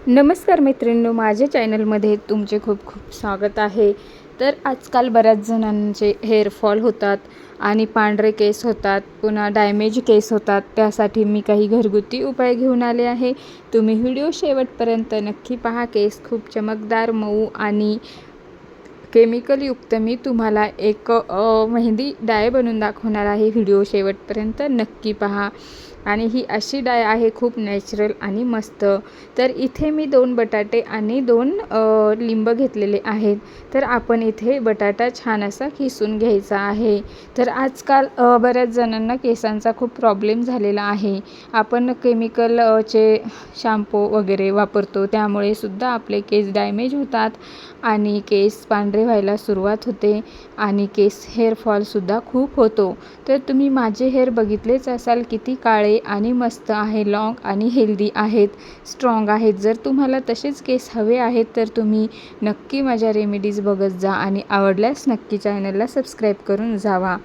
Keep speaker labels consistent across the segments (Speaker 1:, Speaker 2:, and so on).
Speaker 1: नमस्कार मैत्रिणींनो, माझ्या चॅनलमध्ये तुमचे खूप खूप स्वागत आहे। तर आजकाल बऱ्याच जणांचे हेअरफॉल होतात आणि पांढरे केस होतात, पुन्हा डॅमेज केस होतात। त्यासाठी मी काही घरगुती उपाय घेऊन आले आहे। तुम्ही व्हिडिओ शेवटपर्यंत नक्की पहा। केस खूप चमकदार, मऊ आणि केमिकलयुक्त मी तुम्हाला एक मेहंदी डाय बनवून दाखवणार आहे। व्हिडिओ शेवटपर्यंत नक्की पहा। आणि ही अशी डाय आहे खूप नॅचरल आणि मस्त। तर इथे मी 2 बटाटे आणि 2 लिंब घेतलेले आहेत। तर आपण इथे बटाटा छान असा किसून घ्यायचा आहे। तर आजकाल बऱ्याच जणांना केसांचा खूप प्रॉब्लेम झालेला आहे। आपण केमिकल चे शॅम्पू वगैरे वापरतो, त्यामुळे सुद्धा आपले केस डॅमेज होतात आणि केस पांढरे व्हायला सुरुवात होते आणि केस हेअरफॉलसुद्धा खूप होतो। तर तुम्ही माझे हेअर बघितलेच असाल, किती काळे आणि मस्त आहे, लॉंग आणि हेल्दी आहेत, स्ट्रॉंग आहेत। जर तुम्हाला तसेच केस हवे आहेत तर तुम्ही नक्की माझ्या रेमेडीज बघत जा आणि आवडल्यास नक्की चॅनलला सबस्क्राईब करून जावा।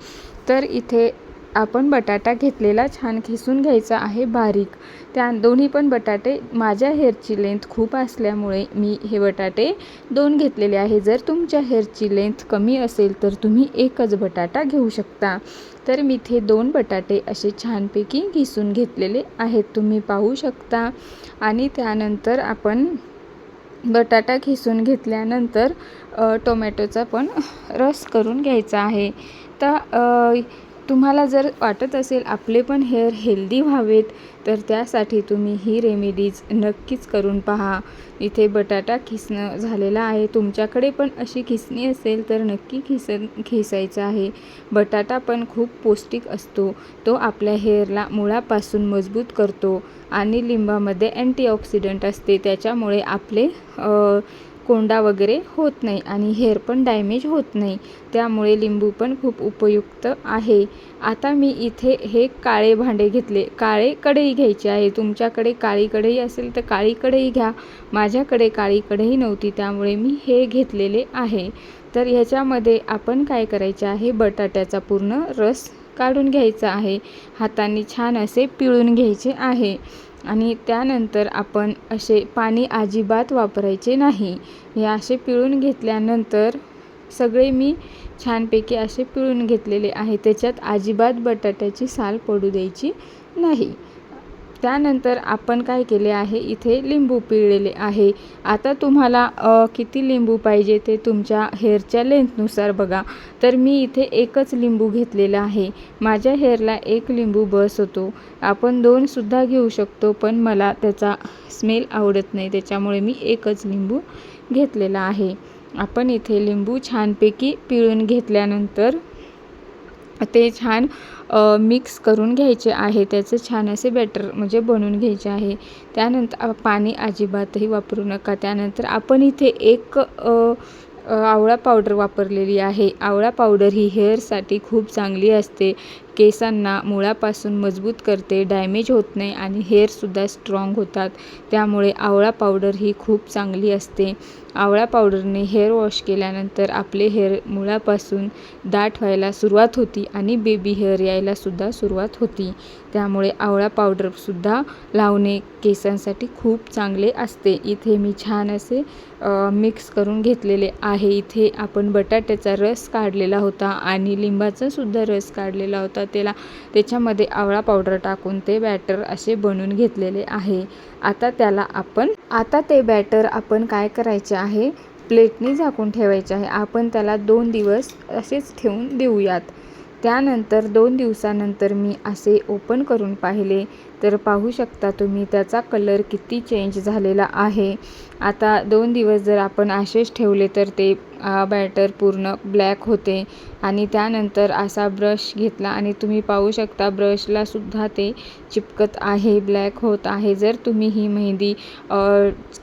Speaker 1: तर इथे आपण बटाटा घेतलेला छान खिसून घ्यायचा आहे बारीक। त्या दोन्ही पण बटाटे, माझ्या हेअरची लेंथ खूप असल्यामुळे मी हे बटाटे 2 घेतलेले आहे। जर तुमच्या हेअरची लेंथ कमी असेल तर तुम्ही एकच बटाटा घेऊ शकता। तर मी इथे 2 बटाटे असे छानपैकी किसून घेतलेले आहेत, तुम्ही पाहू शकता। आणि त्यानंतर आपण बटाटा खिसून घेतल्यानंतर टोमॅटोचा पण रस करून घ्यायचा आहे। तर तुम्हाला जर वाटत असेल आपले पण हेअर हेल्दी व्हावेत तर त्यासाठी तुम्ही ही रेमेडीज नक्कीच करून पहा। इथे बटाटा खिसणं झालेला आहे, तुमच्याकडे पण अशी खिसणी असेल तर नक्की खिसायचं आहे। बटाटा पण खूप पौष्टिक असतो, तो आपल्या हेअरला मुळापासून मजबूत करतो आणि लिंबामध्ये अँटीऑक्सिडंट असते, त्याच्यामुळे आपले कोंडा वगैरे होत नाही आणि हेअर पण डॅमेज होत नाही, त्यामुळे लिंबू पण खूप उपयुक्त आहे। आता मी इथे हे काळे भांडे घेतले, काळे कढई घ्यायची आहे। तुमच्याकडे काळी कढई असेल तर काळी कढई घ्या, माझ्याकडे काळी कढई नव्हती त्यामुळे मी हे घेतलेले आहे। तर ह्याच्यामध्ये आपण काय करायचे आहे, बटाट्याचा पूर्ण रस काढून घ्यायचा आहे, हाताने छान असे पिळून घ्यायचे आहे। आणि त्यानंतर आपण असे पाणी अजिबात वापरायचे नाही। हे असे पिळून घेतल्यानंतर सगळे मी छानपैकी असे पिळून घेतलेले आहे, त्याच्यात अजिबात बटाट्याची साल पडू द्यायची नाही। त्यानंतर आपण काय केले आहे, इथे लिंबू पिळलेले आहे। आता तुम्हाला किती लिंबू पाहिजे ते तुमच्या हेअरच्या लेंथनुसार बघा। तर मी इथे एकच लिंबू घेतलेला आहे, माझ्या हेअरला 1 लिंबू बस होतो। आपण 2 सुद्धा घेऊ शकतो, पण मला त्याचा स्मेल आवडत नाही, त्याच्यामुळे मी एकच लिंबू घेतलेला आहे। आपण इथे लिंबू छानपैकी पिळून घेतल्यानंतर ते छान मिक्स करून घ्यायचे आहे, त्याचं छान असे बॅटर म्हणजे बनवून घ्यायचे आहे। त्यानंतर पाणी अजिबातही वापरू नका। त्यानंतर आपण इथे एक आवळा पावडर वापरलेली आहे। आवळा पावडर ही हेअरसाठी खूप चांगली असते, केसांना मुळापासून मजबूत करते, डॅमेज होत नाही आणि हेअरसुद्धा स्ट्रॉंग होतात, त्यामुळे आवळा पावडर ही खूप चांगली असते। आवळा पावडरने हेअर वॉश केल्यानंतर आपले हेअर मुळापासून दाट व्हायला सुरुवात होती आणि बेबी हेअर यायलासुद्धा सुरुवात होती, त्यामुळे आवळा पावडरसुद्धा लावणे केसांसाठी खूप चांगले असते। इथे मी छान असे मिक्स करून घेतलेले आहे। इथे आपण बटाट्याचा रस काढलेला होता आणि लिंबाचा सुद्धा रस काढलेला होता, त्याच्यामध्ये आवळा पावडर टाकून ते बॅटर असे बनवून घेतलेले आहे। आता ते बॅटर आपण काय करायचे आहे, प्लेटने झाकून ठेवायचे आहे। आपण त्याला 2 दिवस असेच ठेवून देऊयात। त्यानंतर 2 दिवसानंतर मी असे ओपन करून पाहिले तर पाहू शकता तुम्ही त्याचा कलर किती चेंज झालेला आहे। आता 2 दिवस जर आपण असेच ठेवले तर ते बॅटर पूर्ण ब्लॅक होते। आणि त्यानंतर असा ब्रश घेतला आणि तुम्ही पाहू शकता ब्रशला सुद्धा ते चिपकत आहे, ब्लॅक होत आहे। जर तुम्ही ही मेहंदी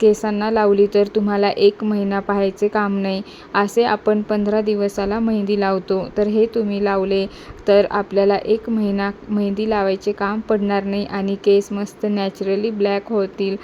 Speaker 1: केसांना लावली तर तुम्हाला 1 महिना पाहायचे काम नाही, असे आपण 15 दिवसाला मेहंदी लावतो। तर हे तुम्ही लावले तर आपल्याला 1 महिना मेहंदी लावायचे काम पडणार नाही आणि केस मस्त नॅचरली ब्लॅक होतील